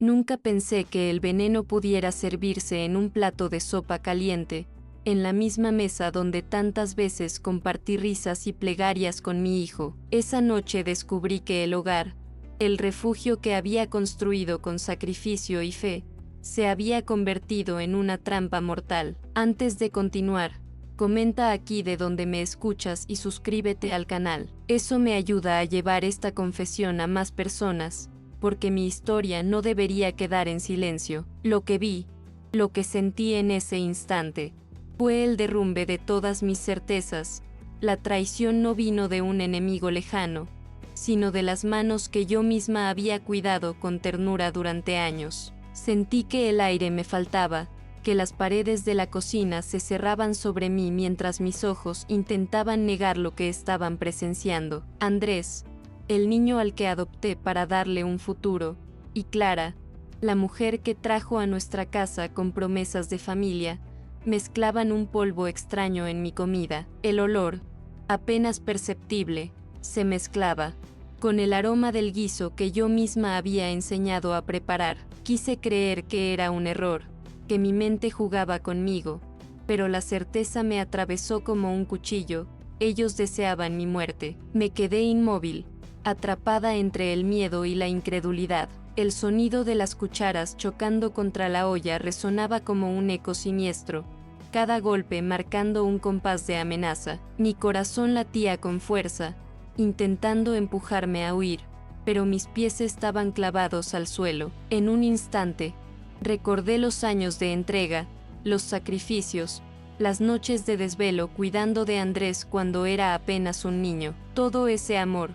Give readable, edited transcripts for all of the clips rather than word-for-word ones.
Nunca pensé que el veneno pudiera servirse en un plato de sopa caliente, en la misma mesa donde tantas veces compartí risas y plegarias con mi hijo. Esa noche descubrí que el hogar, el refugio que había construido con sacrificio y fe, se había convertido en una trampa mortal. Antes de continuar, comenta aquí de donde me escuchas y suscríbete al canal. Eso me ayuda a llevar esta confesión a más personas, porque mi historia no debería quedar en silencio. Lo que vi, lo que sentí en ese instante, fue el derrumbe de todas mis certezas. La traición no vino de un enemigo lejano, sino de las manos que yo misma había cuidado con ternura durante años. Sentí que el aire me faltaba, que las paredes de la cocina se cerraban sobre mí mientras mis ojos intentaban negar lo que estaban presenciando. Andrés, el niño al que adopté para darle un futuro, y Clara, la mujer que trajo a nuestra casa con promesas de familia, mezclaban un polvo extraño en mi comida. El olor, apenas perceptible, se mezclaba con el aroma del guiso que yo misma había enseñado a preparar. Quise creer que era un error, que mi mente jugaba conmigo, pero la certeza me atravesó como un cuchillo. Ellos deseaban mi muerte. Me quedé inmóvil, atrapada entre el miedo y la incredulidad. El sonido de las cucharas chocando contra la olla resonaba como un eco siniestro, cada golpe marcando un compás de amenaza. Mi corazón latía con fuerza, intentando empujarme a huir, pero mis pies estaban clavados al suelo. En un instante, recordé los años de entrega, los sacrificios, las noches de desvelo cuidando de Andrés cuando era apenas un niño. Todo ese amor,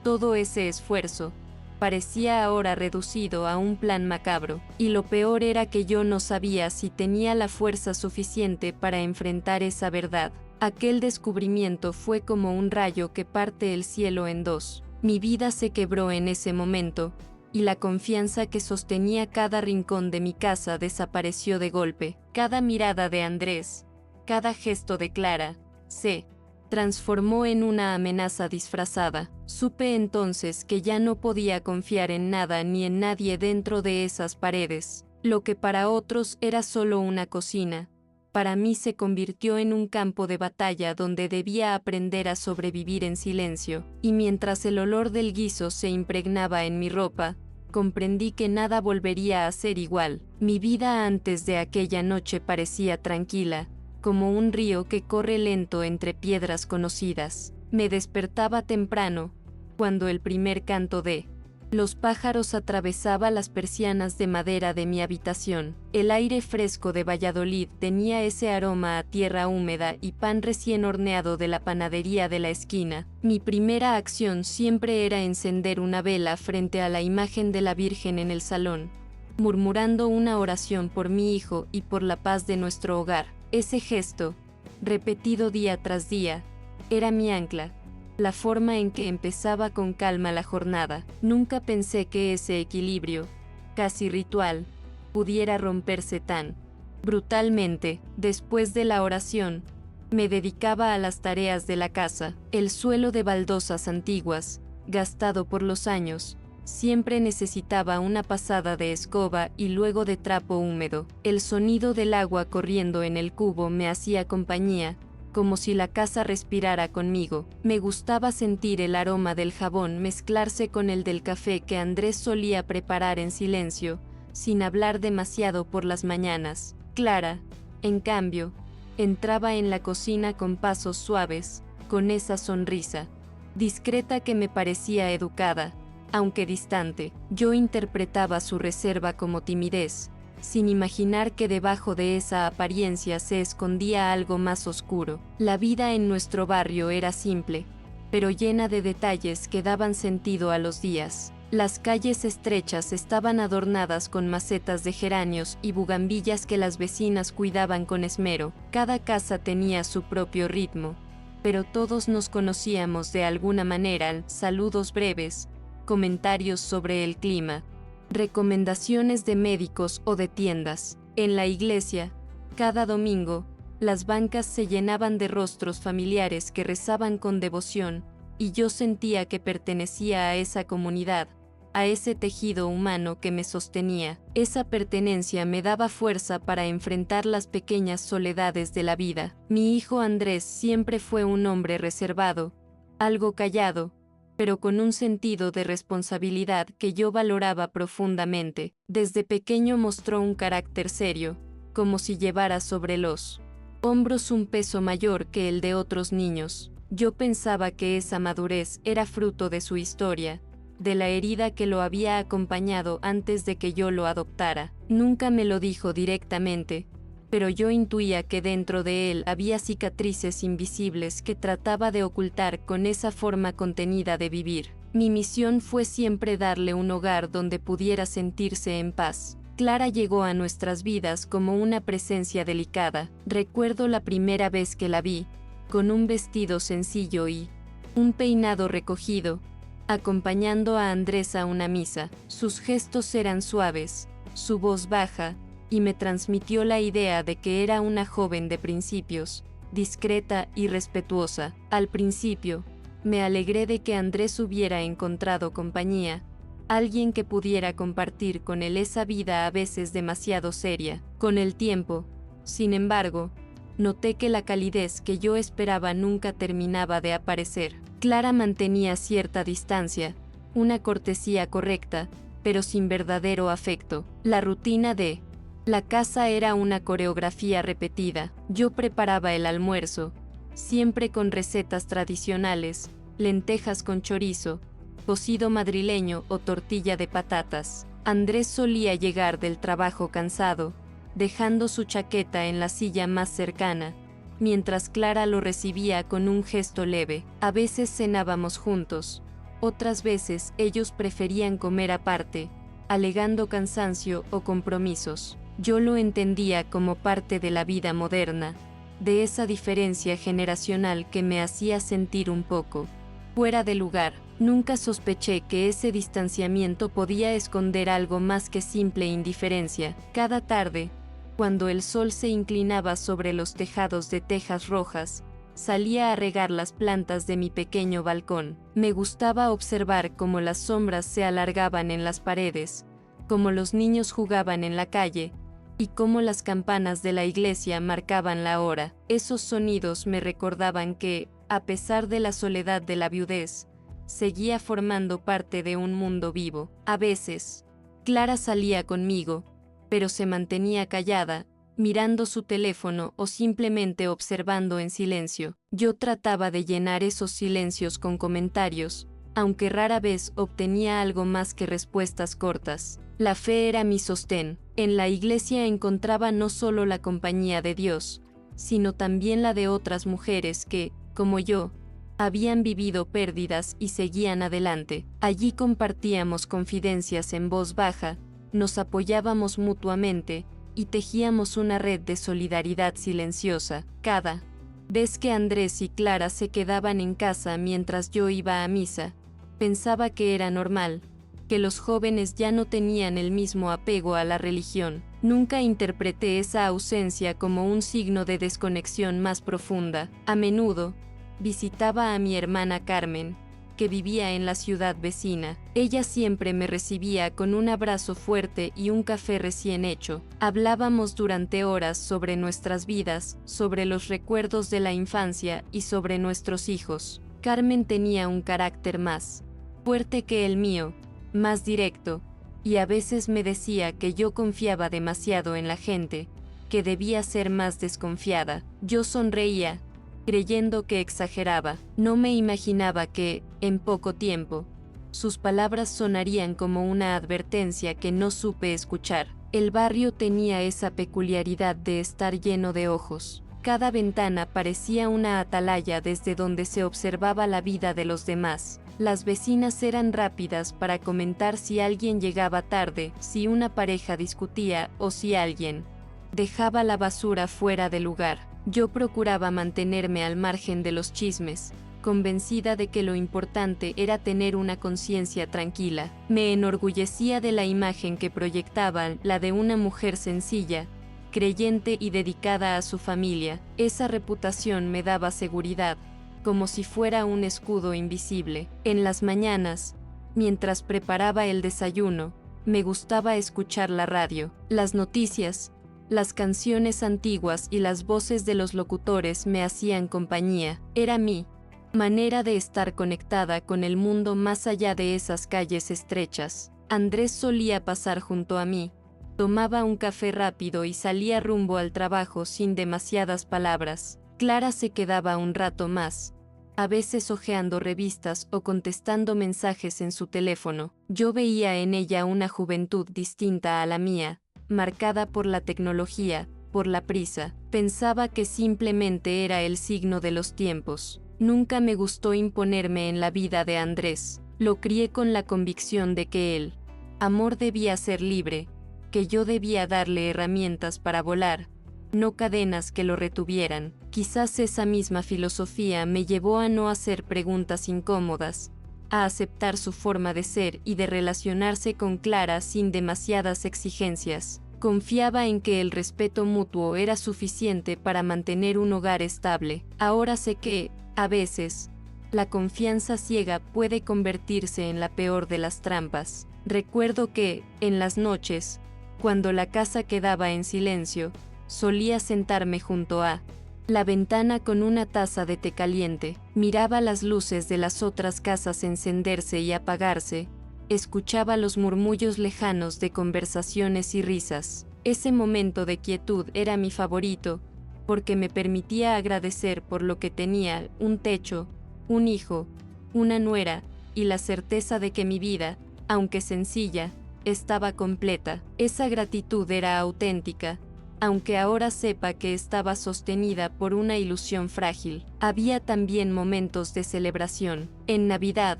todo ese esfuerzo, parecía ahora reducido a un plan macabro, y lo peor era que yo no sabía si tenía la fuerza suficiente para enfrentar esa verdad. Aquel descubrimiento fue como un rayo que parte el cielo en dos. Mi vida se quebró en ese momento, y la confianza que sostenía cada rincón de mi casa desapareció de golpe. Cada mirada de Andrés, cada gesto de Clara, se transformó en una amenaza disfrazada. Supe entonces que ya no podía confiar en nada ni en nadie dentro de esas paredes. Lo que para otros era solo una cocina, para mí se convirtió en un campo de batalla donde debía aprender a sobrevivir en silencio. Y mientras el olor del guiso se impregnaba en mi ropa, comprendí que nada volvería a ser igual. Mi vida antes de aquella noche parecía tranquila, como un río que corre lento entre piedras conocidas. Me despertaba temprano, cuando el primer canto de los pájaros atravesaba las persianas de madera de mi habitación. El aire fresco de Valladolid tenía ese aroma a tierra húmeda y pan recién horneado de la panadería de la esquina. Mi primera acción siempre era encender una vela frente a la imagen de la Virgen en el salón, murmurando una oración por mi hijo y por la paz de nuestro hogar. Ese gesto, repetido día tras día, era mi ancla, la forma en que empezaba con calma la jornada. Nunca pensé que ese equilibrio, casi ritual, pudiera romperse tan brutalmente. Después de la oración, me dedicaba a las tareas de la casa. El suelo de baldosas antiguas, gastado por los años, siempre necesitaba una pasada de escoba y luego de trapo húmedo. El sonido del agua corriendo en el cubo me hacía compañía, como si la casa respirara conmigo. Me gustaba sentir el aroma del jabón mezclarse con el del café que Andrés solía preparar en silencio, sin hablar demasiado por las mañanas. Clara, en cambio, entraba en la cocina con pasos suaves, con esa sonrisa discreta que me parecía educada, aunque distante. Yo interpretaba su reserva como timidez, sin imaginar que debajo de esa apariencia se escondía algo más oscuro. La vida en nuestro barrio era simple, pero llena de detalles que daban sentido a los días. Las calles estrechas estaban adornadas con macetas de geranios y bugambillas que las vecinas cuidaban con esmero. Cada casa tenía su propio ritmo, pero todos nos conocíamos de alguna manera. Saludos breves, comentarios sobre el clima, recomendaciones de médicos o de tiendas. En la iglesia, cada domingo, las bancas se llenaban de rostros familiares que rezaban con devoción, y yo sentía que pertenecía a esa comunidad, a ese tejido humano que me sostenía. Esa pertenencia me daba fuerza para enfrentar las pequeñas soledades de la vida. Mi hijo Andrés siempre fue un hombre reservado, algo callado, pero con un sentido de responsabilidad que yo valoraba profundamente. Desde pequeño mostró un carácter serio, como si llevara sobre los hombros un peso mayor que el de otros niños. Yo pensaba que esa madurez era fruto de su historia, de la herida que lo había acompañado antes de que yo lo adoptara. Nunca me lo dijo directamente, pero yo intuía que dentro de él había cicatrices invisibles que trataba de ocultar con esa forma contenida de vivir. Mi misión fue siempre darle un hogar donde pudiera sentirse en paz. Clara llegó a nuestras vidas como una presencia delicada. Recuerdo la primera vez que la vi, con un vestido sencillo y un peinado recogido, acompañando a Andrés a una misa. Sus gestos eran suaves, su voz baja, y me transmitió la idea de que era una joven de principios, discreta y respetuosa. Al principio, me alegré de que Andrés hubiera encontrado compañía, alguien que pudiera compartir con él esa vida a veces demasiado seria. Con el tiempo, sin embargo, noté que la calidez que yo esperaba nunca terminaba de aparecer. Clara mantenía cierta distancia, una cortesía correcta, pero sin verdadero afecto. La rutina de la casa era una coreografía repetida. Yo preparaba el almuerzo, siempre con recetas tradicionales, lentejas con chorizo, cocido madrileño o tortilla de patatas. Andrés solía llegar del trabajo cansado, dejando su chaqueta en la silla más cercana, mientras Clara lo recibía con un gesto leve. A veces cenábamos juntos, otras veces ellos preferían comer aparte, alegando cansancio o compromisos. Yo lo entendía como parte de la vida moderna, de esa diferencia generacional que me hacía sentir un poco fuera de lugar. Nunca sospeché que ese distanciamiento podía esconder algo más que simple indiferencia. Cada tarde, cuando el sol se inclinaba sobre los tejados de tejas rojas, salía a regar las plantas de mi pequeño balcón. Me gustaba observar cómo las sombras se alargaban en las paredes, cómo los niños jugaban en la calle, y cómo las campanas de la iglesia marcaban la hora. Esos sonidos me recordaban que, a pesar de la soledad de la viudez, seguía formando parte de un mundo vivo. A veces, Clara salía conmigo, pero se mantenía callada, mirando su teléfono o simplemente observando en silencio. Yo trataba de llenar esos silencios con comentarios, aunque rara vez obtenía algo más que respuestas cortas. La fe era mi sostén. En la iglesia encontraba no solo la compañía de Dios, sino también la de otras mujeres que, como yo, habían vivido pérdidas y seguían adelante. Allí compartíamos confidencias en voz baja, nos apoyábamos mutuamente, y tejíamos una red de solidaridad silenciosa. Cada vez que Andrés y Clara se quedaban en casa mientras yo iba a misa, pensaba que era normal, que los jóvenes ya no tenían el mismo apego a la religión. Nunca interpreté esa ausencia como un signo de desconexión más profunda. A menudo, visitaba a mi hermana Carmen, que vivía en la ciudad vecina. Ella siempre me recibía con un abrazo fuerte y un café recién hecho. Hablábamos durante horas sobre nuestras vidas, sobre los recuerdos de la infancia y sobre nuestros hijos. Carmen tenía un carácter más fuerte que el mío, más directo, y a veces me decía que yo confiaba demasiado en la gente, que debía ser más desconfiada. Yo sonreía, creyendo que exageraba. No me imaginaba que, en poco tiempo, sus palabras sonarían como una advertencia que no supe escuchar. El barrio tenía esa peculiaridad de estar lleno de ojos. Cada ventana parecía una atalaya desde donde se observaba la vida de los demás. Las vecinas eran rápidas para comentar si alguien llegaba tarde, si una pareja discutía o si alguien dejaba la basura fuera de lugar. Yo procuraba mantenerme al margen de los chismes, convencida de que lo importante era tener una conciencia tranquila. Me enorgullecía de la imagen que proyectaban, la de una mujer sencilla, creyente y dedicada a su familia. Esa reputación me daba seguridad, como si fuera un escudo invisible. En las mañanas, Mientras preparaba el desayuno, me gustaba escuchar la radio, las noticias, las canciones antiguas y las voces de los locutores me hacían compañía. Era mi manera de estar conectada con el mundo más allá de esas calles estrechas. Andrés solía pasar junto a mí, tomaba un café rápido y salía rumbo al trabajo sin demasiadas palabras. Clara se quedaba un rato más, a veces hojeando revistas o contestando mensajes en su teléfono. Yo veía en ella una juventud distinta a la mía, marcada por la tecnología, por la prisa. Pensaba que simplemente era el signo de los tiempos. Nunca me gustó imponerme en la vida de Andrés. Lo crié con la convicción de que el amor debía ser libre, que yo debía darle herramientas para volar, no cadenas que lo retuvieran. Quizás esa misma filosofía me llevó a no hacer preguntas incómodas, a aceptar su forma de ser y de relacionarse con Clara sin demasiadas exigencias. Confiaba en que el respeto mutuo era suficiente para mantener un hogar estable. Ahora sé que, a veces, la confianza ciega puede convertirse en la peor de las trampas. Recuerdo que, en las noches, cuando la casa quedaba en silencio, solía sentarme junto a la ventana con una taza de té caliente, miraba las luces de las otras casas encenderse y apagarse, escuchaba los murmullos lejanos de conversaciones y risas. Ese momento de quietud era mi favorito, porque me permitía agradecer por lo que tenía: un techo, un hijo, una nuera, y la certeza de que mi vida, aunque sencilla, estaba completa. Esa gratitud era auténtica, aunque ahora sepa que estaba sostenida por una ilusión frágil. Había también momentos de celebración. En Navidad,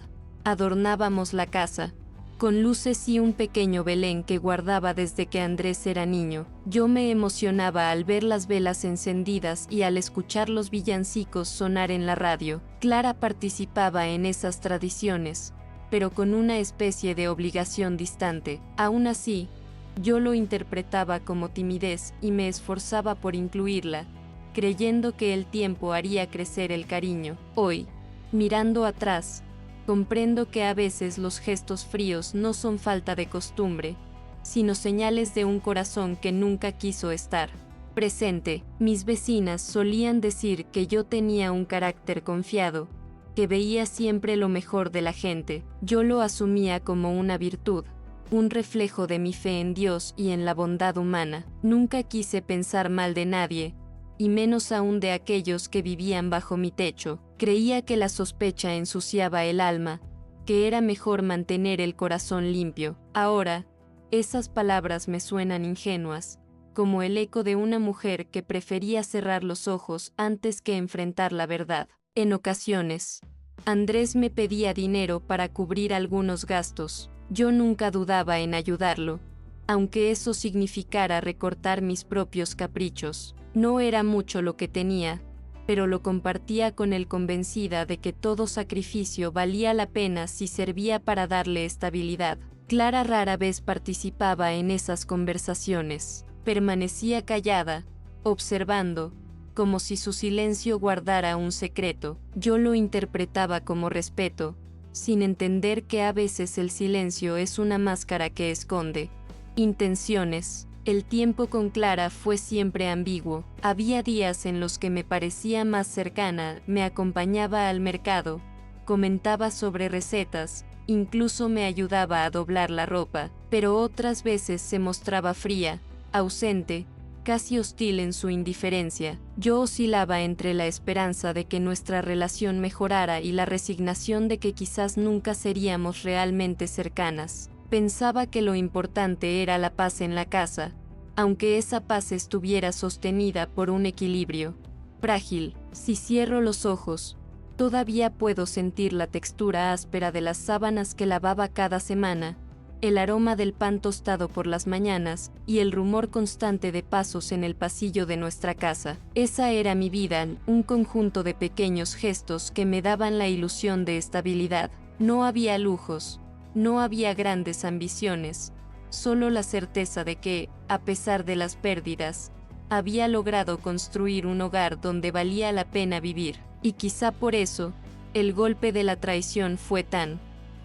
adornábamos la casa, con luces y un pequeño Belén que guardaba desde que Andrés era niño. Yo me emocionaba al ver las velas encendidas y al escuchar los villancicos sonar en la radio. Clara participaba en esas tradiciones, pero con una especie de obligación distante. Aún así, yo lo interpretaba como timidez y me esforzaba por incluirla, creyendo que el tiempo haría crecer el cariño. Hoy, mirando atrás, comprendo que a veces los gestos fríos no son falta de costumbre, sino señales de un corazón que nunca quiso estar presente. Mis vecinas solían decir que yo tenía un carácter confiado, que veía siempre lo mejor de la gente. Yo lo asumía como una virtud, un reflejo de mi fe en Dios y en la bondad humana. Nunca quise pensar mal de nadie, y menos aún de aquellos que vivían bajo mi techo. Creía que la sospecha ensuciaba el alma, que era mejor mantener el corazón limpio. Ahora, esas palabras me suenan ingenuas, como el eco de una mujer que prefería cerrar los ojos antes que enfrentar la verdad. En ocasiones, Andrés me pedía dinero para cubrir algunos gastos. Yo nunca dudaba en ayudarlo, aunque eso significara recortar mis propios caprichos. No era mucho lo que tenía, pero lo compartía con él, convencida de que todo sacrificio valía la pena si servía para darle estabilidad. Clara rara vez participaba en esas conversaciones. Permanecía callada, observando, como si su silencio guardara un secreto. Yo lo interpretaba como respeto, sin entender que a veces el silencio es una máscara que esconde intenciones. El tiempo con Clara fue siempre ambiguo. Había días en los que me parecía más cercana, me acompañaba al mercado, comentaba sobre recetas, incluso me ayudaba a doblar la ropa, pero otras veces se mostraba fría, ausente, casi hostil en su indiferencia. Yo oscilaba entre la esperanza de que nuestra relación mejorara y la resignación de que quizás nunca seríamos realmente cercanas. Pensaba que lo importante era la paz en la casa, aunque esa paz estuviera sostenida por un equilibrio frágil. Si cierro los ojos, todavía puedo sentir la textura áspera de las sábanas que lavaba cada semana, el aroma del pan tostado por las mañanas y el rumor constante de pasos en el pasillo de nuestra casa. Esa era mi vida, un conjunto de pequeños gestos que me daban la ilusión de estabilidad. No había lujos, no había grandes ambiciones, solo la certeza de que, a pesar de las pérdidas, había logrado construir un hogar donde valía la pena vivir. Y quizá por eso, el golpe de la traición fue tan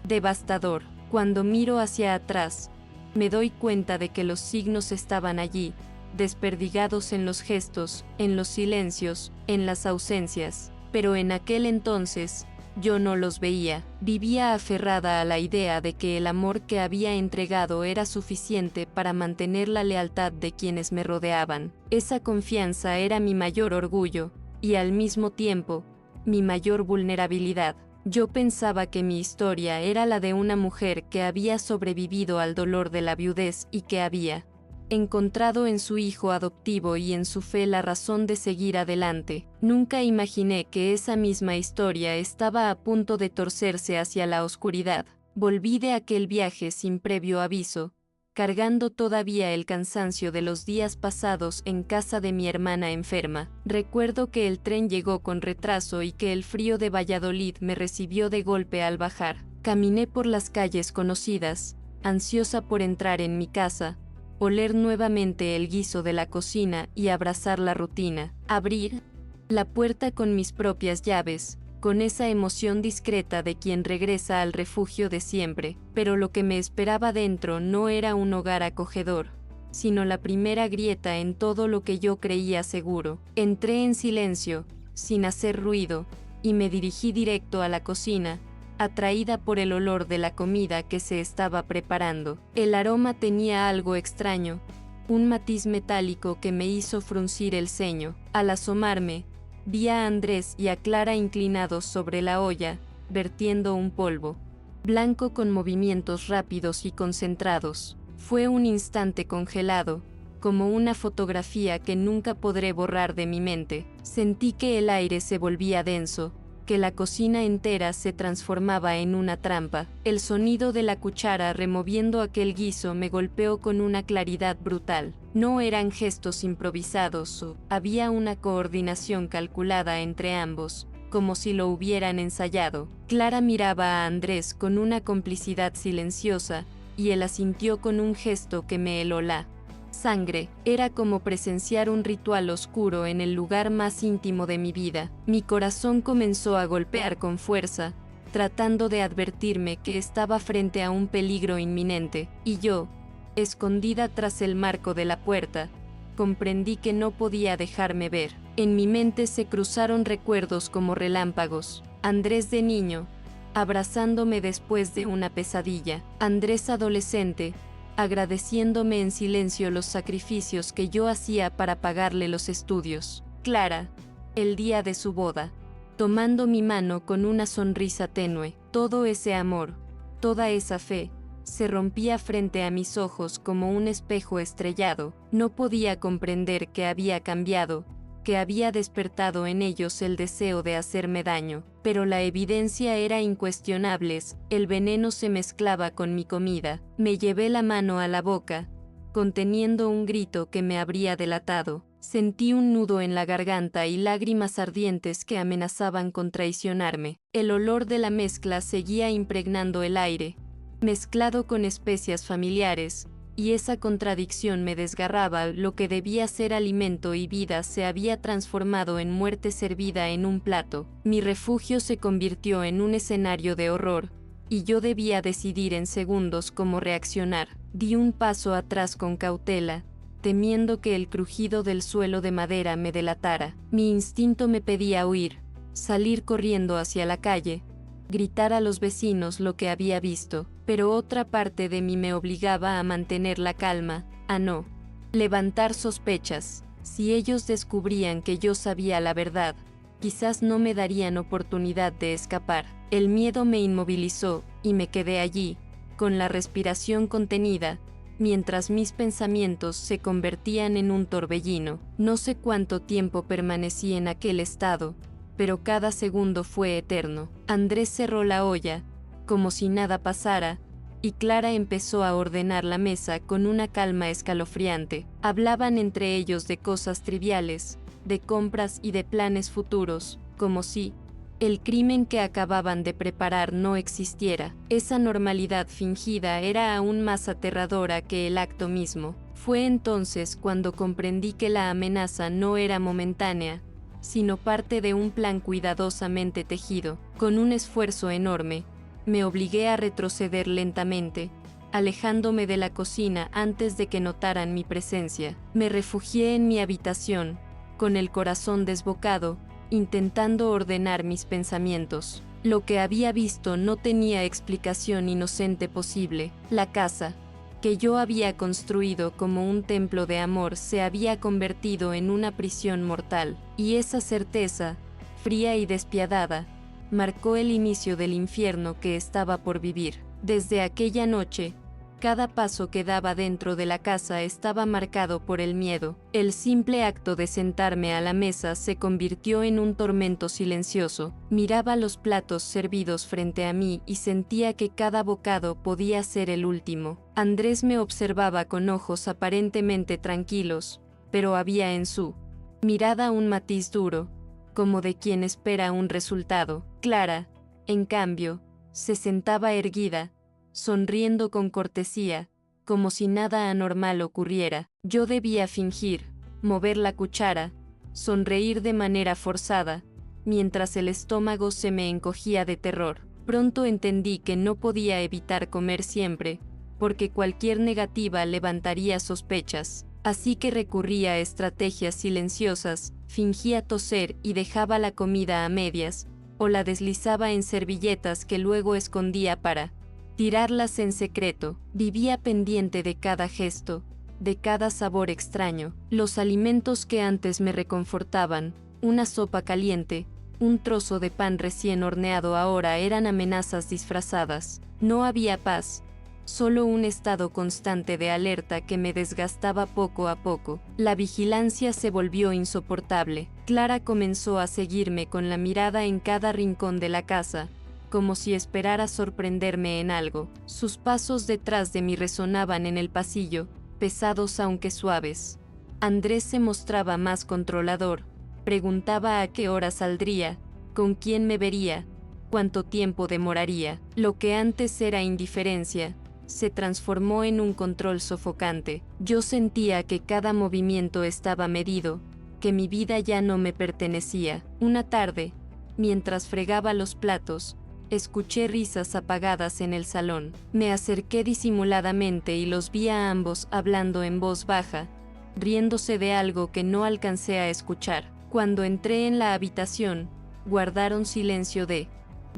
devastador. Cuando miro hacia atrás, me doy cuenta de que los signos estaban allí, desperdigados en los gestos, en los silencios, en las ausencias. Pero en aquel entonces, yo no los veía. Vivía aferrada a la idea de que el amor que había entregado era suficiente para mantener la lealtad de quienes me rodeaban. Esa confianza era mi mayor orgullo, y al mismo tiempo, mi mayor vulnerabilidad. Yo pensaba que mi historia era la de una mujer que había sobrevivido al dolor de la viudez y que había encontrado en su hijo adoptivo y en su fe la razón de seguir adelante. Nunca imaginé que esa misma historia estaba a punto de torcerse hacia la oscuridad. Volví de aquel viaje sin previo aviso, cargando todavía el cansancio de los días pasados en casa de mi hermana enferma. Recuerdo que el tren llegó con retraso y que el frío de Valladolid me recibió de golpe al bajar. Caminé por las calles conocidas, ansiosa por entrar en mi casa, oler nuevamente el guiso de la cocina y abrazar la rutina. Abrir la puerta con mis propias llaves, con esa emoción discreta de quien regresa al refugio de siempre. Pero lo que me esperaba dentro no era un hogar acogedor, sino la primera grieta en todo lo que yo creía seguro. Entré en silencio, sin hacer ruido, y me dirigí directo a la cocina, atraída por el olor de la comida que se estaba preparando. El aroma tenía algo extraño, un matiz metálico que me hizo fruncir el ceño. Al asomarme, vi a Andrés y a Clara inclinados sobre la olla, vertiendo un polvo blanco con movimientos rápidos y concentrados. Fue un instante congelado, como una fotografía que nunca podré borrar de mi mente. Sentí que el aire se volvía denso, que la cocina entera se transformaba en una trampa. El sonido de la cuchara removiendo aquel guiso me golpeó con una claridad brutal. No eran gestos improvisados, había una coordinación calculada entre ambos, como si lo hubieran ensayado. Clara miraba a Andrés con una complicidad silenciosa, y él asintió con un gesto que me heló la sangre. Era como presenciar un ritual oscuro en el lugar más íntimo de mi vida. Mi corazón comenzó a golpear con fuerza, tratando de advertirme que estaba frente a un peligro inminente, y yo, escondida tras el marco de la puerta, comprendí que no podía dejarme ver. En mi mente se cruzaron recuerdos como relámpagos. Andrés de niño, abrazándome después de una pesadilla. Andrés adolescente, agradeciéndome en silencio los sacrificios que yo hacía para pagarle los estudios. Clara, el día de su boda, tomando mi mano con una sonrisa tenue. Todo ese amor, toda esa fe, se rompía frente a mis ojos como un espejo estrellado. No podía comprender que había cambiado, que había despertado en ellos el deseo de hacerme daño, pero la evidencia era incuestionable. El veneno se mezclaba con mi comida. Me llevé la mano a la boca, conteniendo un grito que me habría delatado. Sentí un nudo en la garganta y lágrimas ardientes que amenazaban con traicionarme. El olor de la mezcla seguía impregnando el aire, mezclado con especias familiares, y esa contradicción me desgarraba. Lo que debía ser alimento y vida se había transformado en muerte servida en un plato. Mi refugio se convirtió en un escenario de horror, y yo debía decidir en segundos cómo reaccionar. Di un paso atrás con cautela, temiendo que el crujido del suelo de madera me delatara. Mi instinto me pedía huir, salir corriendo hacia la calle, gritar a los vecinos lo que había visto, pero otra parte de mí me obligaba a mantener la calma, a no levantar sospechas. Si ellos descubrían que yo sabía la verdad, quizás no me darían oportunidad de escapar. El miedo me inmovilizó, y me quedé allí, con la respiración contenida, mientras mis pensamientos se convertían en un torbellino. No sé cuánto tiempo permanecí en aquel estado, pero cada segundo fue eterno. Andrés cerró la olla, como si nada pasara, y Clara empezó a ordenar la mesa con una calma escalofriante. Hablaban entre ellos de cosas triviales, de compras y de planes futuros, como si el crimen que acababan de preparar no existiera. Esa normalidad fingida era aún más aterradora que el acto mismo. Fue entonces cuando comprendí que la amenaza no era momentánea, sino parte de un plan cuidadosamente tejido. Con un esfuerzo enorme, Me obligué a retroceder lentamente, alejándome de la cocina antes de que notaran mi presencia. Me refugié en mi habitación, con el corazón desbocado, intentando ordenar mis pensamientos. Lo que había visto no tenía explicación inocente posible. La casa, que yo había construido como un templo de amor, se había convertido en una prisión mortal, y esa certeza, fría y despiadada, marcó el inicio del infierno que estaba por vivir. Desde aquella noche, cada paso que daba dentro de la casa estaba marcado por el miedo. El simple acto de sentarme a la mesa se convirtió en un tormento silencioso. Miraba los platos servidos frente a mí y sentía que cada bocado podía ser el último. Andrés me observaba con ojos aparentemente tranquilos, pero había en su mirada un matiz duro, como de quien espera un resultado. Clara, en cambio, se sentaba erguida, sonriendo con cortesía, como si nada anormal ocurriera. Yo debía fingir, mover la cuchara, sonreír de manera forzada, mientras el estómago se me encogía de terror. Pronto entendí que no podía evitar comer siempre, porque cualquier negativa levantaría sospechas. Así que recurría a estrategias silenciosas, fingía toser y dejaba la comida a medias, o la deslizaba en servilletas que luego escondía para tirarlas en secreto. Vivía pendiente de cada gesto, de cada sabor extraño. Los alimentos que antes me reconfortaban, una sopa caliente, un trozo de pan recién horneado, ahora eran amenazas disfrazadas. No había paz, solo un estado constante de alerta que me desgastaba poco a poco. La vigilancia se volvió insoportable. Clara comenzó a seguirme con la mirada en cada rincón de la casa, como si esperara sorprenderme en algo. Sus pasos detrás de mí resonaban en el pasillo, pesados aunque suaves. Andrés se mostraba más controlador, preguntaba a qué hora saldría, con quién me vería, cuánto tiempo demoraría. Lo que antes era indiferencia, se transformó en un control sofocante. Yo sentía que cada movimiento estaba medido, que mi vida ya no me pertenecía. Una tarde, mientras fregaba los platos, escuché risas apagadas en el salón. Me acerqué disimuladamente y los vi a ambos hablando en voz baja, riéndose de algo que no alcancé a escuchar. Cuando entré en la habitación, guardaron silencio de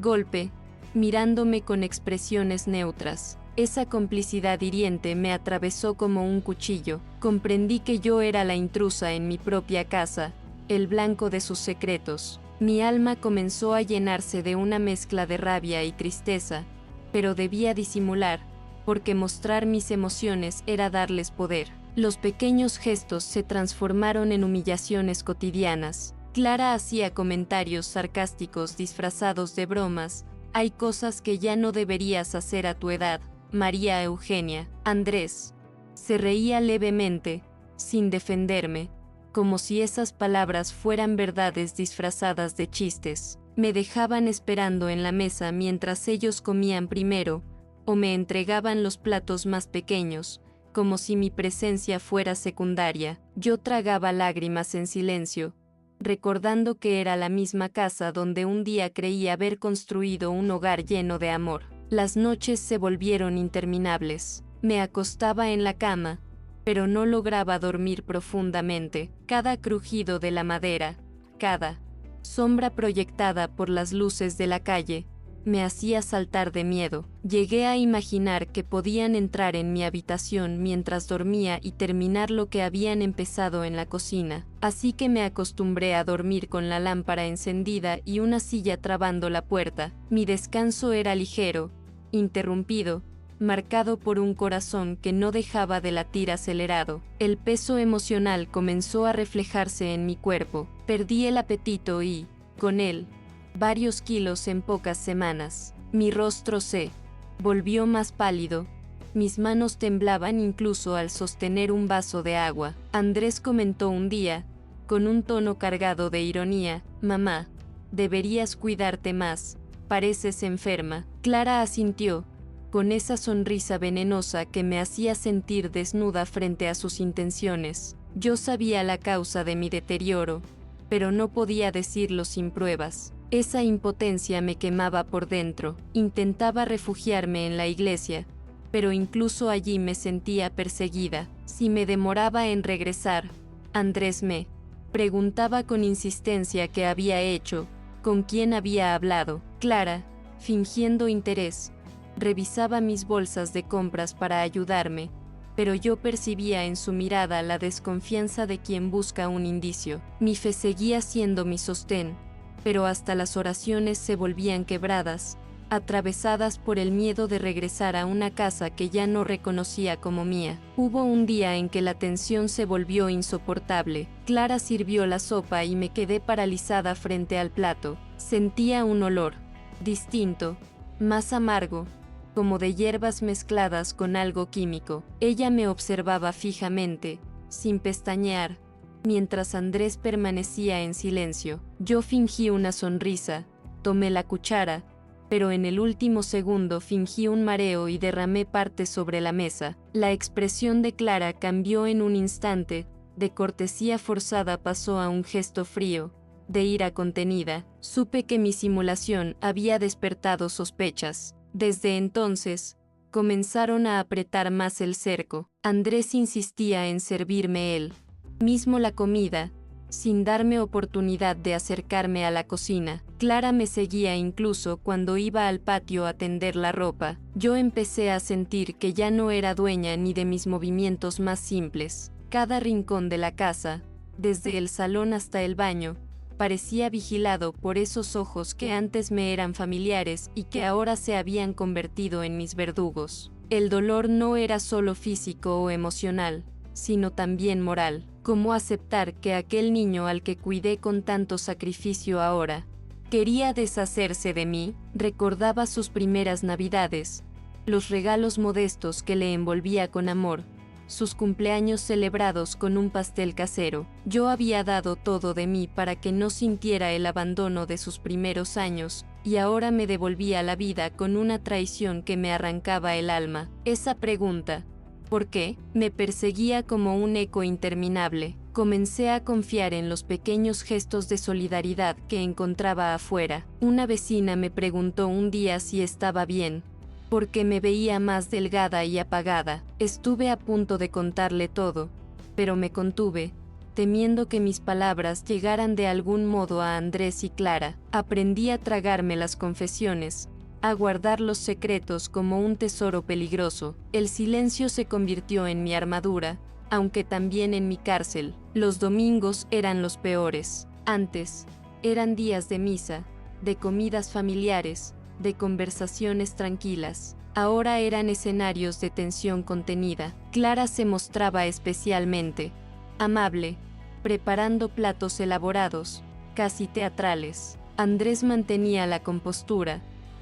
golpe, mirándome con expresiones neutras. Esa complicidad hiriente me atravesó como un cuchillo. Comprendí que yo era la intrusa en mi propia casa, el blanco de sus secretos. Mi alma comenzó a llenarse de una mezcla de rabia y tristeza, pero debía disimular, porque mostrar mis emociones era darles poder. Los pequeños gestos se transformaron en humillaciones cotidianas. Clara hacía comentarios sarcásticos disfrazados de bromas. Hay cosas que ya no deberías hacer a tu edad, María Eugenia. Andrés se reía levemente, sin defenderme, como si esas palabras fueran verdades disfrazadas de chistes. Me dejaban esperando en la mesa mientras ellos comían primero, o me entregaban los platos más pequeños, como si mi presencia fuera secundaria. Yo tragaba lágrimas en silencio, recordando que era la misma casa donde un día creí haber construido un hogar lleno de amor. Las noches se volvieron interminables. Me acostaba en la cama, pero no lograba dormir profundamente. Cada crujido de la madera, cada sombra proyectada por las luces de la calle, me hacía saltar de miedo. Llegué a imaginar que podían entrar en mi habitación mientras dormía y terminar lo que habían empezado en la cocina. Así que me acostumbré a dormir con la lámpara encendida y una silla trabando la puerta. Mi descanso era ligero, interrumpido, marcado por un corazón que no dejaba de latir acelerado. El peso emocional comenzó a reflejarse en mi cuerpo. Perdí el apetito y, con él, varios kilos en pocas semanas. Mi rostro se volvió más pálido. Mis manos temblaban incluso al sostener un vaso de agua. Andrés comentó un día, con un tono cargado de ironía: «Mamá, deberías cuidarte más, pareces enferma». Clara asintió, con esa sonrisa venenosa que me hacía sentir desnuda frente a sus intenciones. Yo sabía la causa de mi deterioro, pero no podía decirlo sin pruebas. Esa impotencia me quemaba por dentro. Intentaba refugiarme en la iglesia, pero incluso allí me sentía perseguida. Si me demoraba en regresar, Andrés me preguntaba con insistencia qué había hecho, con quién había hablado. Clara, fingiendo interés, revisaba mis bolsas de compras para ayudarme, pero yo percibía en su mirada la desconfianza de quien busca un indicio. Mi fe seguía siendo mi sostén, pero hasta las oraciones se volvían quebradas, atravesadas por el miedo de regresar a una casa que ya no reconocía como mía. Hubo un día en que la tensión se volvió insoportable. Clara sirvió la sopa y me quedé paralizada frente al plato. Sentía un olor distinto, más amargo, como de hierbas mezcladas con algo químico. Ella me observaba fijamente, sin pestañear, mientras Andrés permanecía en silencio. Yo fingí una sonrisa, tomé la cuchara, pero en el último segundo fingí un mareo y derramé parte sobre la mesa. La expresión de Clara cambió en un instante, de cortesía forzada pasó a un gesto frío, de ira contenida. Supe que mi simulación había despertado sospechas. Desde entonces, comenzaron a apretar más el cerco. Andrés insistía en servirme él mismo la comida, sin darme oportunidad de acercarme a la cocina. Clara me seguía incluso cuando iba al patio a tender la ropa. Yo empecé a sentir que ya no era dueña ni de mis movimientos más simples. Cada rincón de la casa, desde el salón hasta el baño, parecía vigilado por esos ojos que antes me eran familiares y que ahora se habían convertido en mis verdugos. El dolor no era solo físico o emocional, sino también moral. ¿Cómo aceptar que aquel niño al que cuidé con tanto sacrificio ahora quería deshacerse de mí? Recordaba sus primeras navidades, los regalos modestos que le envolvía con amor, sus cumpleaños celebrados con un pastel casero. Yo había dado todo de mí para que no sintiera el abandono de sus primeros años, y ahora me devolvía la vida con una traición que me arrancaba el alma. Esa pregunta, ¿por qué?, me perseguía como un eco interminable. Comencé a confiar en los pequeños gestos de solidaridad que encontraba afuera. Una vecina me preguntó un día si estaba bien, porque me veía más delgada y apagada. Estuve a punto de contarle todo, pero me contuve, temiendo que mis palabras llegaran de algún modo a Andrés y Clara. Aprendí a tragarme las confesiones, a guardar los secretos como un tesoro peligroso. El silencio se convirtió en mi armadura, aunque también en mi cárcel. Los domingos eran los peores. Antes, eran días de misa, de comidas familiares, de conversaciones tranquilas. Ahora eran escenarios de tensión contenida. Clara se mostraba especialmente amable, preparando platos elaborados, casi teatrales. Andrés mantenía la compostura,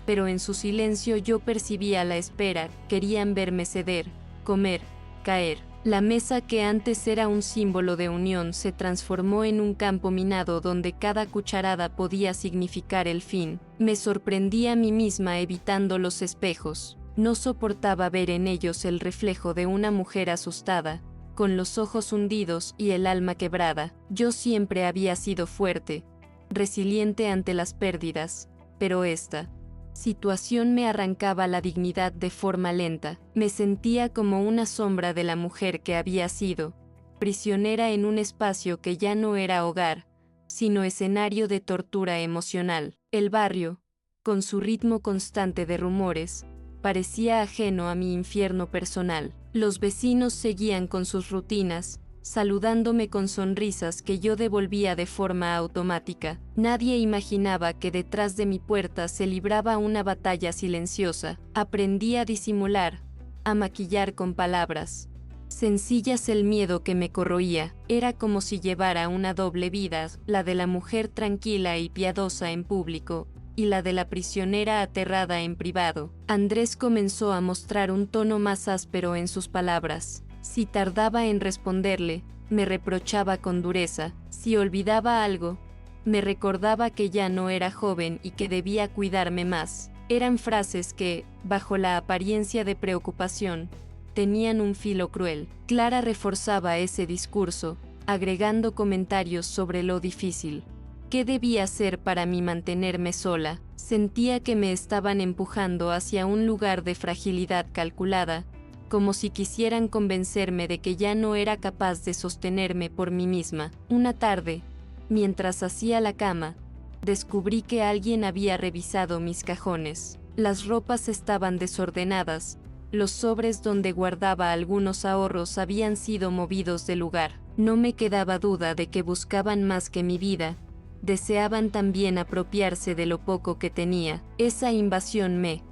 pero en su silencio yo percibía la espera. Querían verme ceder, comer, caer. La mesa que antes era un símbolo de unión se transformó en un campo minado donde cada cucharada podía significar el fin. Me sorprendí a mí misma evitando los espejos. No soportaba ver en ellos el reflejo de una mujer asustada, con los ojos hundidos y el alma quebrada. Yo siempre había sido fuerte, resiliente ante las pérdidas, pero esta situación me arrancaba la dignidad de forma lenta. Me sentía como una sombra de la mujer que había sido, prisionera en un espacio que ya no era hogar, sino escenario de tortura emocional. El barrio, con su ritmo constante de rumores, parecía ajeno a mi infierno personal. Los vecinos seguían con sus rutinas, saludándome con sonrisas que yo devolvía de forma automática. Nadie imaginaba que detrás de mi puerta se libraba una batalla silenciosa. Aprendí a disimular, a maquillar con palabras sencillas el miedo que me corroía. Era como si llevara una doble vida, la de la mujer tranquila y piadosa en público, y la de la prisionera aterrada en privado. Andrés comenzó a mostrar un tono más áspero en sus palabras. Si tardaba en responderle, me reprochaba con dureza. Si olvidaba algo, me recordaba que ya no era joven y que debía cuidarme más. Eran frases que, bajo la apariencia de preocupación, tenían un filo cruel. Clara reforzaba ese discurso, agregando comentarios sobre lo difícil ¿Qué debía hacer para mí mantenerme sola? Sentía que me estaban empujando hacia un lugar de fragilidad calculada, como si quisieran convencerme de que ya no era capaz de sostenerme por mí misma. Una tarde, mientras hacía la cama, descubrí que alguien había revisado mis cajones. Las ropas estaban desordenadas, los sobres donde guardaba algunos ahorros habían sido movidos de lugar. No me quedaba duda de que buscaban más que mi vida. Deseaban también apropiarse de lo poco que tenía. Esa invasión me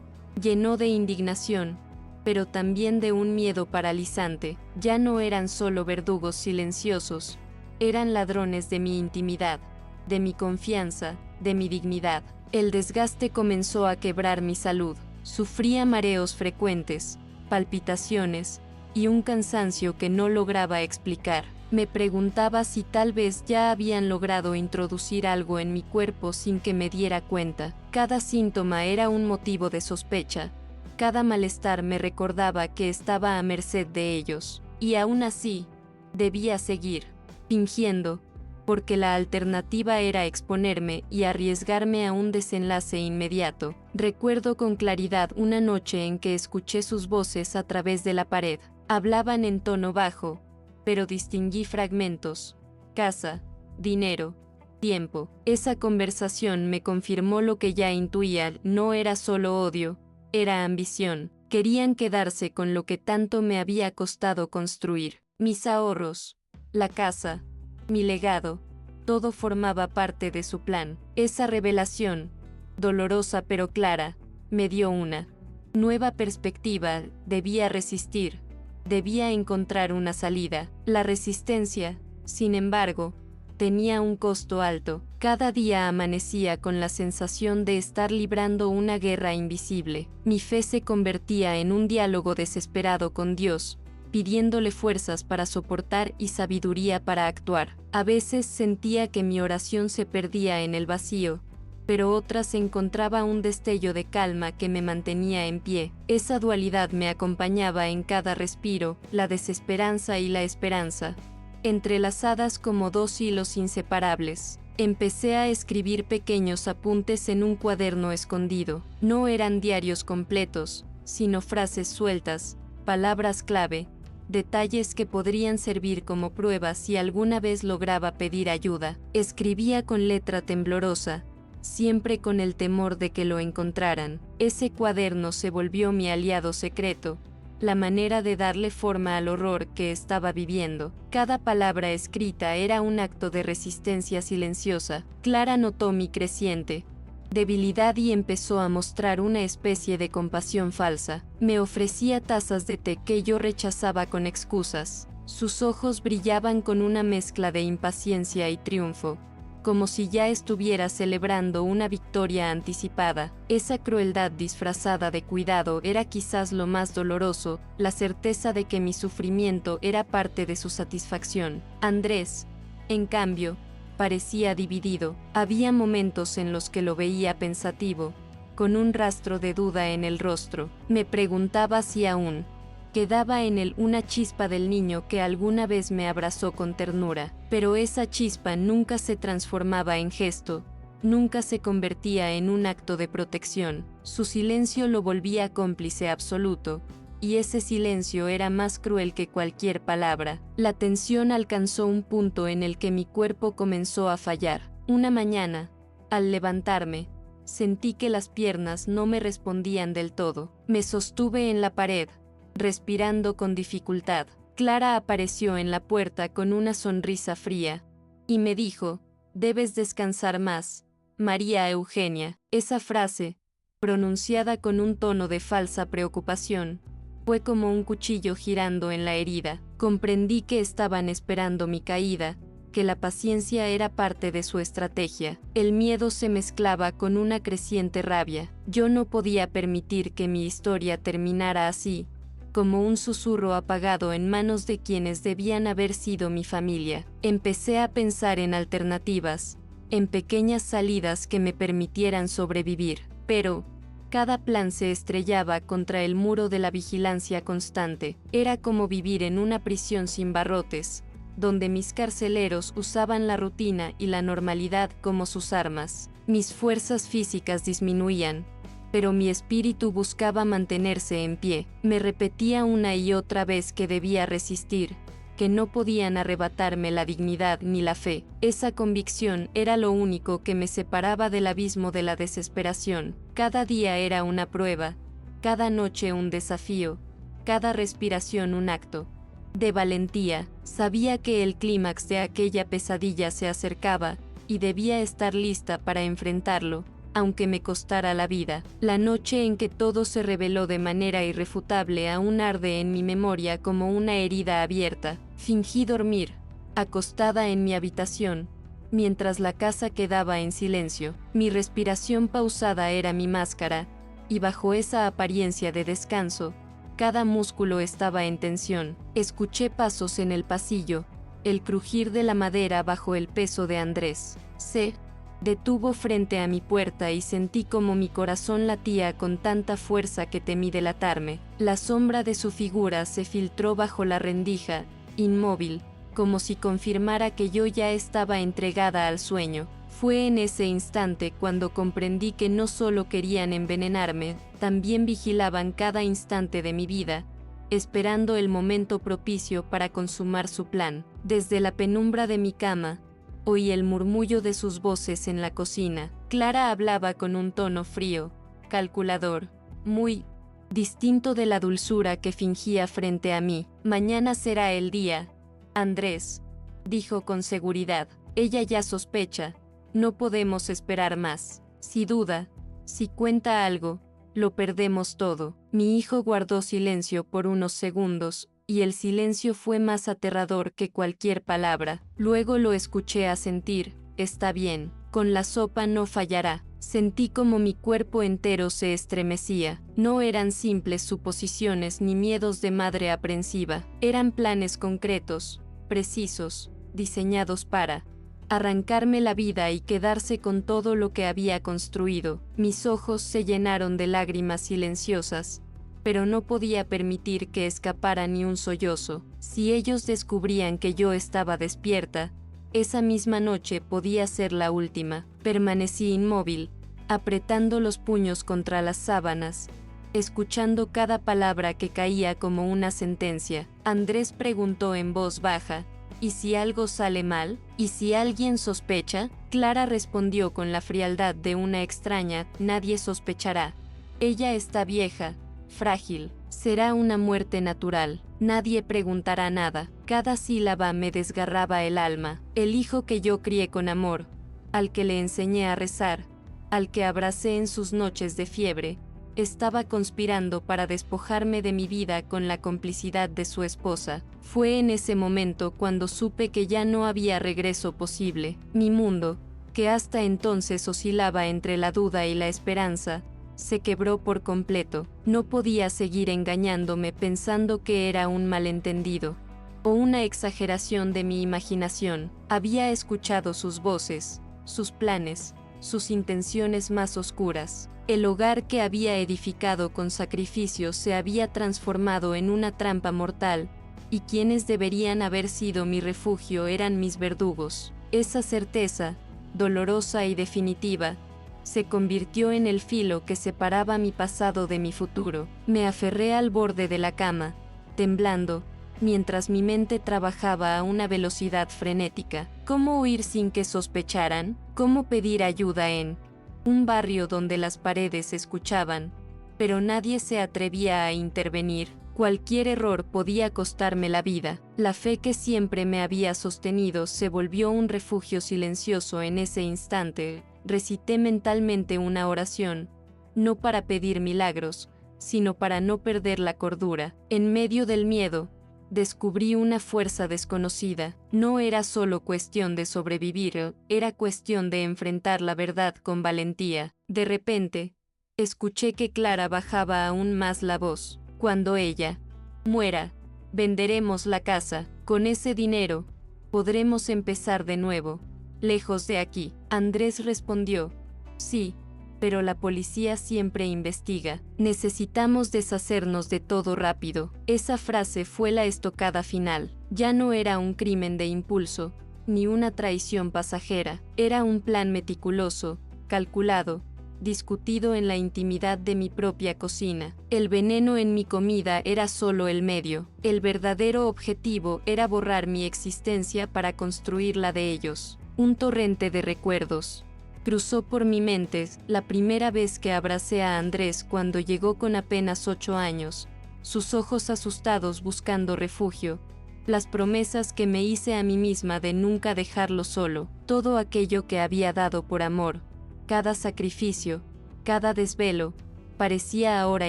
llenó de indignación, pero también de un miedo paralizante. Ya no eran solo verdugos silenciosos, eran ladrones de mi intimidad, de mi confianza, de mi dignidad. El desgaste comenzó a quebrar mi salud. Sufría mareos frecuentes, palpitaciones y un cansancio que no lograba explicar. Me preguntaba si tal vez ya habían logrado introducir algo en mi cuerpo sin que me diera cuenta. Cada síntoma era un motivo de sospecha. Cada malestar me recordaba que estaba a merced de ellos. Y aún así, debía seguir, fingiendo, porque la alternativa era exponerme y arriesgarme a un desenlace inmediato. Recuerdo con claridad una noche en que escuché sus voces a través de la pared. Hablaban en tono bajo, pero distinguí fragmentos: casa, dinero, tiempo. Esa conversación me confirmó lo que ya intuía: no era solo odio, era ambición. Querían quedarse con lo que tanto me había costado construir. Mis ahorros, la casa, mi legado, todo formaba parte de su plan. Esa revelación, dolorosa pero clara, me dio una nueva perspectiva. Debía resistir. Debía encontrar una salida. La resistencia, sin embargo, tenía un costo alto. Cada día amanecía con la sensación de estar librando una guerra invisible. Mi fe se convertía en un diálogo desesperado con Dios, pidiéndole fuerzas para soportar y sabiduría para actuar. A veces sentía que mi oración se perdía en el vacío, pero otras encontraba un destello de calma que me mantenía en pie. Esa dualidad me acompañaba en cada respiro, la desesperanza y la esperanza, entrelazadas como dos hilos inseparables. Empecé a escribir pequeños apuntes en un cuaderno escondido. No eran diarios completos, sino frases sueltas, palabras clave, detalles que podrían servir como pruebas si alguna vez lograba pedir ayuda. Escribía con letra temblorosa, siempre con el temor de que lo encontraran. Ese cuaderno se volvió mi aliado secreto, la manera de darle forma al horror que estaba viviendo. Cada palabra escrita era un acto de resistencia silenciosa. Clara notó mi creciente debilidad y empezó a mostrar una especie de compasión falsa. Me ofrecía tazas de té que yo rechazaba con excusas. Sus ojos brillaban con una mezcla de impaciencia y triunfo, como si ya estuviera celebrando una victoria anticipada. Esa crueldad disfrazada de cuidado era quizás lo más doloroso, la certeza de que mi sufrimiento era parte de su satisfacción. Andrés, en cambio, parecía dividido. Había momentos en los que lo veía pensativo, con un rastro de duda en el rostro. Me preguntaba si aún quedaba en él una chispa del niño que alguna vez me abrazó con ternura, pero esa chispa nunca se transformaba en gesto, nunca se convertía en un acto de protección. Su silencio lo volvía cómplice absoluto, y ese silencio era más cruel que cualquier palabra. La tensión alcanzó un punto en el que mi cuerpo comenzó a fallar. Una mañana, al levantarme, sentí que las piernas no me respondían del todo. Me sostuve en la pared, respirando con dificultad. Clara apareció en la puerta con una sonrisa fría, y me dijo: «Debes descansar más, María Eugenia». Esa frase, pronunciada con un tono de falsa preocupación, fue como un cuchillo girando en la herida. Comprendí que estaban esperando mi caída, que la paciencia era parte de su estrategia. El miedo se mezclaba con una creciente rabia. Yo no podía permitir que mi historia terminara así, como un susurro apagado en manos de quienes debían haber sido mi familia. Empecé a pensar en alternativas, en pequeñas salidas que me permitieran sobrevivir, pero cada plan se estrellaba contra el muro de la vigilancia constante. Era como vivir en una prisión sin barrotes, donde mis carceleros usaban la rutina y la normalidad como sus armas. Mis fuerzas físicas disminuían, pero mi espíritu buscaba mantenerse en pie. Me repetía una y otra vez que debía resistir, que no podían arrebatarme la dignidad ni la fe. Esa convicción era lo único que me separaba del abismo de la desesperación. Cada día era una prueba, cada noche un desafío, cada respiración un acto de valentía. Sabía que el clímax de aquella pesadilla se acercaba, y debía estar lista para enfrentarlo, aunque me costara la vida. La noche en que todo se reveló de manera irrefutable aún arde en mi memoria como una herida abierta. Fingí dormir, acostada en mi habitación, mientras la casa quedaba en silencio. Mi respiración pausada era mi máscara, y bajo esa apariencia de descanso, cada músculo estaba en tensión. Escuché pasos en el pasillo, el crujir de la madera bajo el peso de Andrés. Se detuvo frente a mi puerta y sentí como mi corazón latía con tanta fuerza que temí delatarme. La sombra de su figura se filtró bajo la rendija, inmóvil, como si confirmara que yo ya estaba entregada al sueño. Fue en ese instante cuando comprendí que no solo querían envenenarme, también vigilaban cada instante de mi vida, esperando el momento propicio para consumar su plan. Desde la penumbra de mi cama, oí el murmullo de sus voces en la cocina. Clara hablaba con un tono frío, calculador, muy distinto de la dulzura que fingía frente a mí. Mañana será el día, Andrés, dijo con seguridad. Ella ya sospecha, no podemos esperar más. Si duda, si cuenta algo, lo perdemos todo. Mi hijo guardó silencio por unos segundos, y el silencio fue más aterrador que cualquier palabra. Luego lo escuché asentir: está bien, con la sopa no fallará. Sentí como mi cuerpo entero se estremecía. No eran simples suposiciones ni miedos de madre aprensiva, eran planes concretos, precisos, diseñados para arrancarme la vida y quedarse con todo lo que había construido. Mis ojos se llenaron de lágrimas silenciosas, pero no podía permitir que escapara ni un sollozo. Si ellos descubrían que yo estaba despierta, esa misma noche podía ser la última. Permanecí inmóvil, apretando los puños contra las sábanas, escuchando cada palabra que caía como una sentencia. Andrés preguntó en voz baja: ¿y si algo sale mal? ¿Y si alguien sospecha? Clara respondió con la frialdad de una extraña: nadie sospechará. Ella está vieja, frágil, será una muerte natural, nadie preguntará nada. Cada sílaba me desgarraba el alma. El hijo que yo crié con amor, al que le enseñé a rezar, al que abracé en sus noches de fiebre, estaba conspirando para despojarme de mi vida con la complicidad de su esposa. Fue en ese momento cuando supe que ya no había regreso posible. Mi mundo, que hasta entonces oscilaba entre la duda y la esperanza, se quebró por completo. No podía seguir engañándome pensando que era un malentendido o una exageración de mi imaginación. Había escuchado sus voces, sus planes, sus intenciones más oscuras. El hogar que había edificado con sacrificio se había transformado en una trampa mortal, y quienes deberían haber sido mi refugio eran mis verdugos. Esa certeza, dolorosa y definitiva, se convirtió en el filo que separaba mi pasado de mi futuro. Me aferré al borde de la cama, temblando, mientras mi mente trabajaba a una velocidad frenética. ¿Cómo huir sin que sospecharan? ¿Cómo pedir ayuda en un barrio donde las paredes escuchaban, pero nadie se atrevía a intervenir? Cualquier error podía costarme la vida. La fe que siempre me había sostenido se volvió un refugio silencioso en ese instante. Recité mentalmente una oración, no para pedir milagros, sino para no perder la cordura. En medio del miedo, descubrí una fuerza desconocida. No era solo cuestión de sobrevivir, era cuestión de enfrentar la verdad con valentía. De repente, escuché que Clara bajaba aún más la voz. Cuando ella muera, venderemos la casa. Con ese dinero, podremos empezar de nuevo, lejos de aquí. Andrés respondió: sí, pero la policía siempre investiga. Necesitamos deshacernos de todo rápido. Esa frase fue la estocada final. Ya no era un crimen de impulso, ni una traición pasajera. Era un plan meticuloso, calculado, discutido en la intimidad de mi propia cocina. El veneno en mi comida era solo el medio. El verdadero objetivo era borrar mi existencia para construir la de ellos. Un torrente de recuerdos cruzó por mi mente la primera vez que abracé a Andrés cuando llegó con apenas 8 años, sus ojos asustados buscando refugio, las promesas que me hice a mí misma de nunca dejarlo solo, todo aquello que había dado por amor, cada sacrificio, cada desvelo, parecía ahora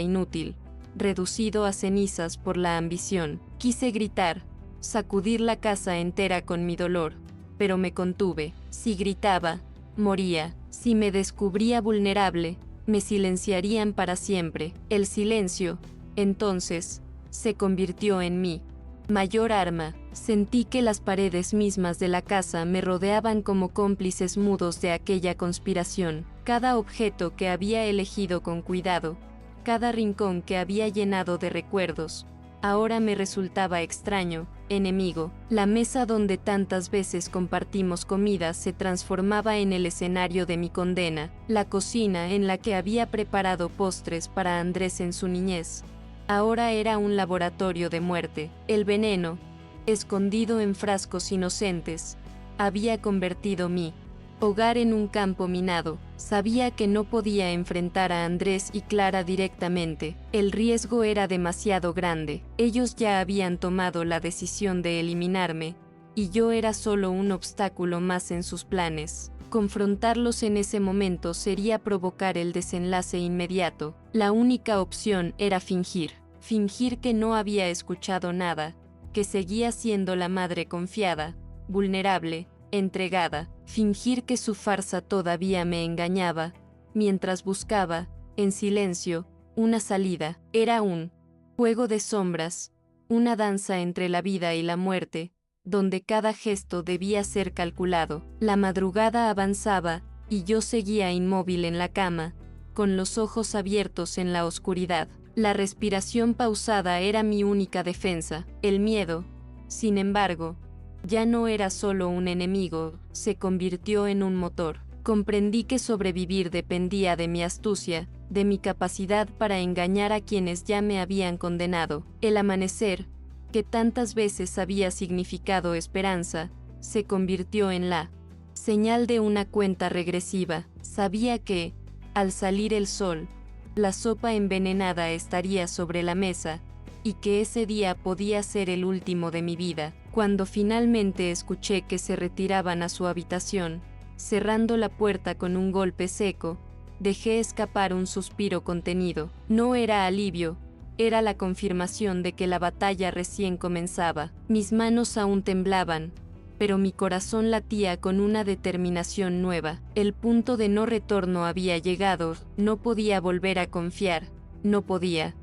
inútil, reducido a cenizas por la ambición. Quise gritar, sacudir la casa entera con mi dolor, pero me contuve. Si gritaba, moría. Si me descubría vulnerable, me silenciarían para siempre. El silencio, entonces, se convirtió en mi mayor arma. Sentí que las paredes mismas de la casa me rodeaban como cómplices mudos de aquella conspiración. Cada objeto que había elegido con cuidado, cada rincón que había llenado de recuerdos, ahora me resultaba extraño, enemigo. La mesa donde tantas veces compartimos comida se transformaba en el escenario de mi condena. La cocina en la que había preparado postres para Andrés en su niñez, ahora era un laboratorio de muerte. El veneno, escondido en frascos inocentes, había convertido mi hogar en un campo minado. Sabía que no podía enfrentar a Andrés y Clara directamente. El riesgo era demasiado grande. Ellos ya habían tomado la decisión de eliminarme, y yo era solo un obstáculo más en sus planes. Confrontarlos en ese momento sería provocar el desenlace inmediato. La única opción era fingir. Fingir que no había escuchado nada, que seguía siendo la madre confiada, vulnerable, entregada. Fingir que su farsa todavía me engañaba, mientras buscaba, en silencio, una salida. Era un juego de sombras, una danza entre la vida y la muerte, donde cada gesto debía ser calculado. La madrugada avanzaba, y yo seguía inmóvil en la cama, con los ojos abiertos en la oscuridad. La respiración pausada era mi única defensa. El miedo, sin embargo, ya no era solo un enemigo, se convirtió en un motor. Comprendí que sobrevivir dependía de mi astucia, de mi capacidad para engañar a quienes ya me habían condenado. El amanecer, que tantas veces había significado esperanza, se convirtió en la señal de una cuenta regresiva. Sabía que, al salir el sol, la sopa envenenada estaría sobre la mesa, y que ese día podía ser el último de mi vida. Cuando finalmente escuché que se retiraban a su habitación, cerrando la puerta con un golpe seco, dejé escapar un suspiro contenido. No era alivio, era la confirmación de que la batalla recién comenzaba. Mis manos aún temblaban, pero mi corazón latía con una determinación nueva. El punto de no retorno había llegado. No podía volver a confiar, no podía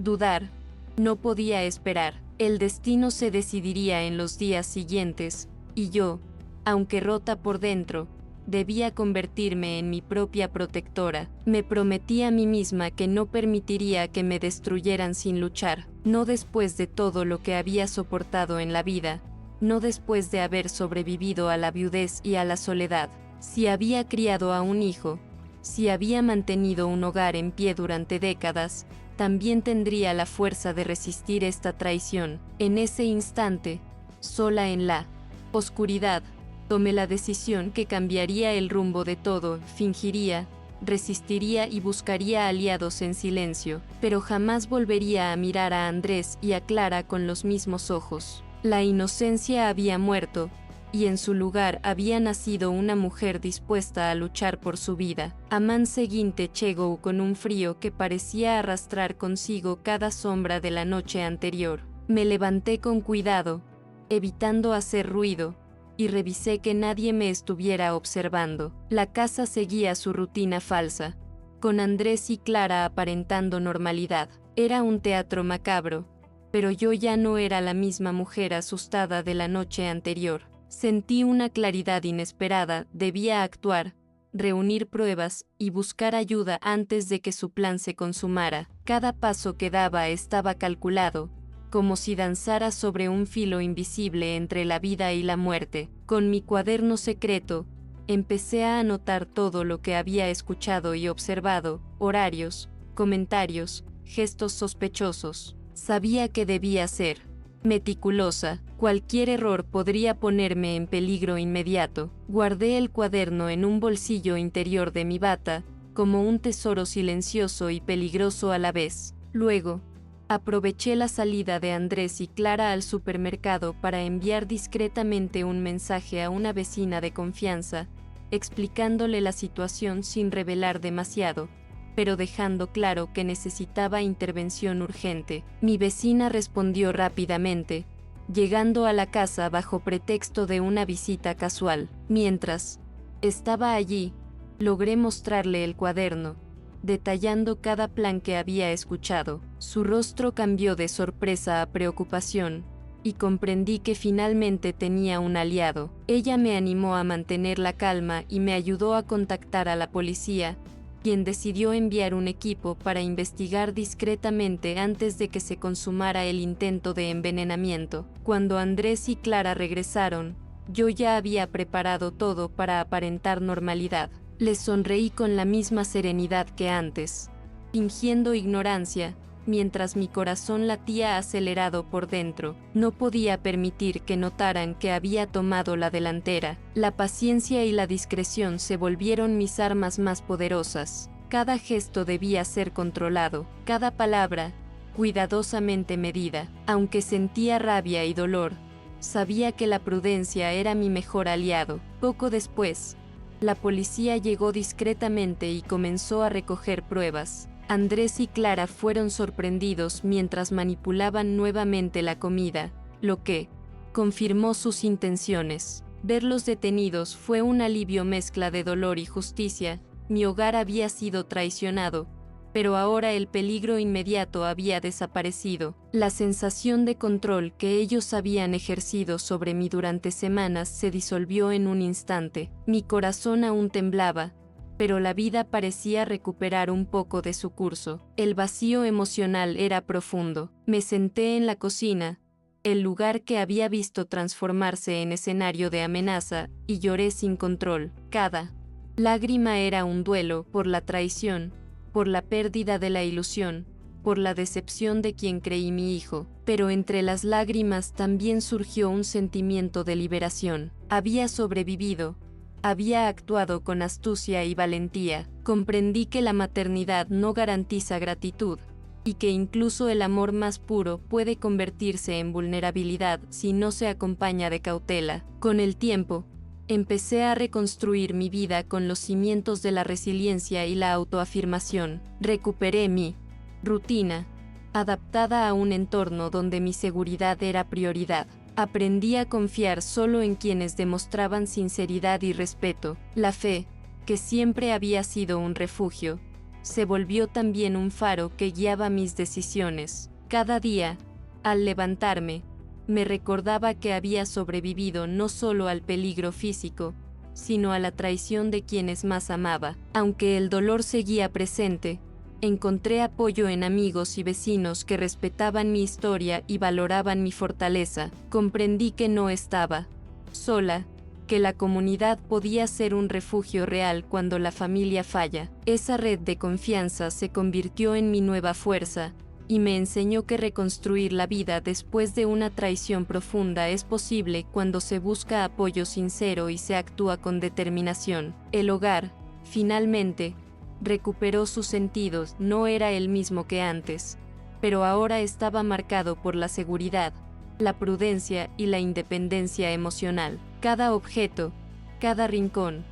dudar, no podía esperar. El destino se decidiría en los días siguientes, y yo, aunque rota por dentro, debía convertirme en mi propia protectora. Me prometí a mí misma que no permitiría que me destruyeran sin luchar, no después de todo lo que había soportado en la vida, no después de haber sobrevivido a la viudez y a la soledad. Si había criado a un hijo, si había mantenido un hogar en pie durante décadas, también tendría la fuerza de resistir esta traición. En ese instante, sola en la oscuridad, tomé la decisión que cambiaría el rumbo de todo. Fingiría, resistiría y buscaría aliados en silencio, pero jamás volvería a mirar a Andrés y a Clara con los mismos ojos. La inocencia había muerto, y en su lugar había nacido una mujer dispuesta a luchar por su vida. Amán seguinte llegó con un frío que parecía arrastrar consigo cada sombra de la noche anterior. Me levanté con cuidado, evitando hacer ruido, y revisé que nadie me estuviera observando. La casa seguía su rutina falsa, con Andrés y Clara aparentando normalidad. Era un teatro macabro, pero yo ya no era la misma mujer asustada de la noche anterior. Sentí una claridad inesperada. Debía actuar, reunir pruebas y buscar ayuda antes de que su plan se consumara. Cada paso que daba estaba calculado, como si danzara sobre un filo invisible entre la vida y la muerte. Con mi cuaderno secreto, empecé a anotar todo lo que había escuchado y observado, horarios, comentarios, gestos sospechosos. Sabía que debía ser meticulosa. Cualquier error podría ponerme en peligro inmediato. Guardé el cuaderno en un bolsillo interior de mi bata, como un tesoro silencioso y peligroso a la vez. Luego, aproveché la salida de Andrés y Clara al supermercado para enviar discretamente un mensaje a una vecina de confianza, explicándole la situación sin revelar demasiado, pero dejando claro que necesitaba intervención urgente. Mi vecina respondió rápidamente, llegando a la casa bajo pretexto de una visita casual. Mientras estaba allí, logré mostrarle el cuaderno, detallando cada plan que había escuchado. Su rostro cambió de sorpresa a preocupación, y comprendí que finalmente tenía un aliado. Ella me animó a mantener la calma y me ayudó a contactar a la policía, quien decidió enviar un equipo para investigar discretamente antes de que se consumara el intento de envenenamiento. Cuando Andrés y Clara regresaron, yo ya había preparado todo para aparentar normalidad. Les sonreí con la misma serenidad que antes, fingiendo ignorancia, mientras mi corazón latía acelerado por dentro. No podía permitir que notaran que había tomado la delantera. La paciencia y la discreción se volvieron mis armas más poderosas. Cada gesto debía ser controlado, cada palabra, cuidadosamente medida. Aunque sentía rabia y dolor, sabía que la prudencia era mi mejor aliado. Poco después, la policía llegó discretamente y comenzó a recoger pruebas. Andrés y Clara fueron sorprendidos mientras manipulaban nuevamente la comida, lo que confirmó sus intenciones. Verlos detenidos fue un alivio mezcla de dolor y justicia. Mi hogar había sido traicionado, pero ahora el peligro inmediato había desaparecido. La sensación de control que ellos habían ejercido sobre mí durante semanas se disolvió en un instante. Mi corazón aún temblaba, pero la vida parecía recuperar un poco de su curso. El vacío emocional era profundo. Me senté en la cocina, el lugar que había visto transformarse en escenario de amenaza, y lloré sin control. Cada lágrima era un duelo por la traición, por la pérdida de la ilusión, por la decepción de quien creí mi hijo. Pero entre las lágrimas también surgió un sentimiento de liberación. Había sobrevivido. Había actuado con astucia y valentía. Comprendí que la maternidad no garantiza gratitud, y que incluso el amor más puro puede convertirse en vulnerabilidad si no se acompaña de cautela. Con el tiempo, empecé a reconstruir mi vida con los cimientos de la resiliencia y la autoafirmación. Recuperé mi rutina, adaptada a un entorno donde mi seguridad era prioridad. Aprendí a confiar solo en quienes demostraban sinceridad y respeto. La fe, que siempre había sido un refugio, se volvió también un faro que guiaba mis decisiones. Cada día, al levantarme, me recordaba que había sobrevivido no solo al peligro físico, sino a la traición de quienes más amaba. Aunque el dolor seguía presente, encontré apoyo en amigos y vecinos que respetaban mi historia y valoraban mi fortaleza. Comprendí que no estaba sola, que la comunidad podía ser un refugio real cuando la familia falla. Esa red de confianza se convirtió en mi nueva fuerza, y me enseñó que reconstruir la vida después de una traición profunda es posible cuando se busca apoyo sincero y se actúa con determinación. El hogar, finalmente, recuperó sus sentidos. No era el mismo que antes, pero ahora estaba marcado por la seguridad, la prudencia y la independencia emocional. Cada objeto, cada rincón,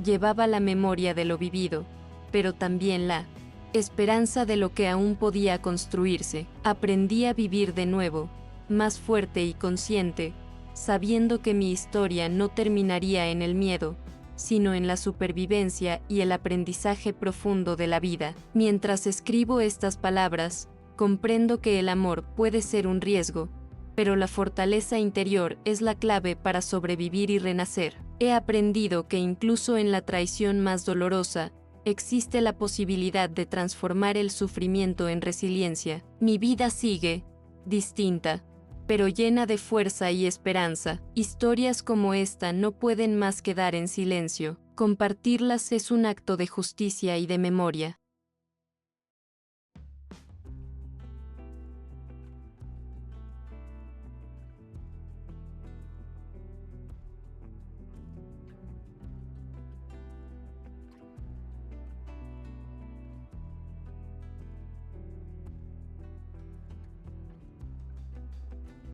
llevaba la memoria de lo vivido, pero también la esperanza de lo que aún podía construirse. Aprendí a vivir de nuevo, más fuerte y consciente, sabiendo que mi historia no terminaría en el miedo, sino en la supervivencia y el aprendizaje profundo de la vida. Mientras escribo estas palabras, comprendo que el amor puede ser un riesgo, pero la fortaleza interior es la clave para sobrevivir y renacer. He aprendido que incluso en la traición más dolorosa, existe la posibilidad de transformar el sufrimiento en resiliencia. Mi vida sigue, distinta, pero llena de fuerza y esperanza. Historias como esta no pueden más quedar en silencio. Compartirlas es un acto de justicia y de memoria.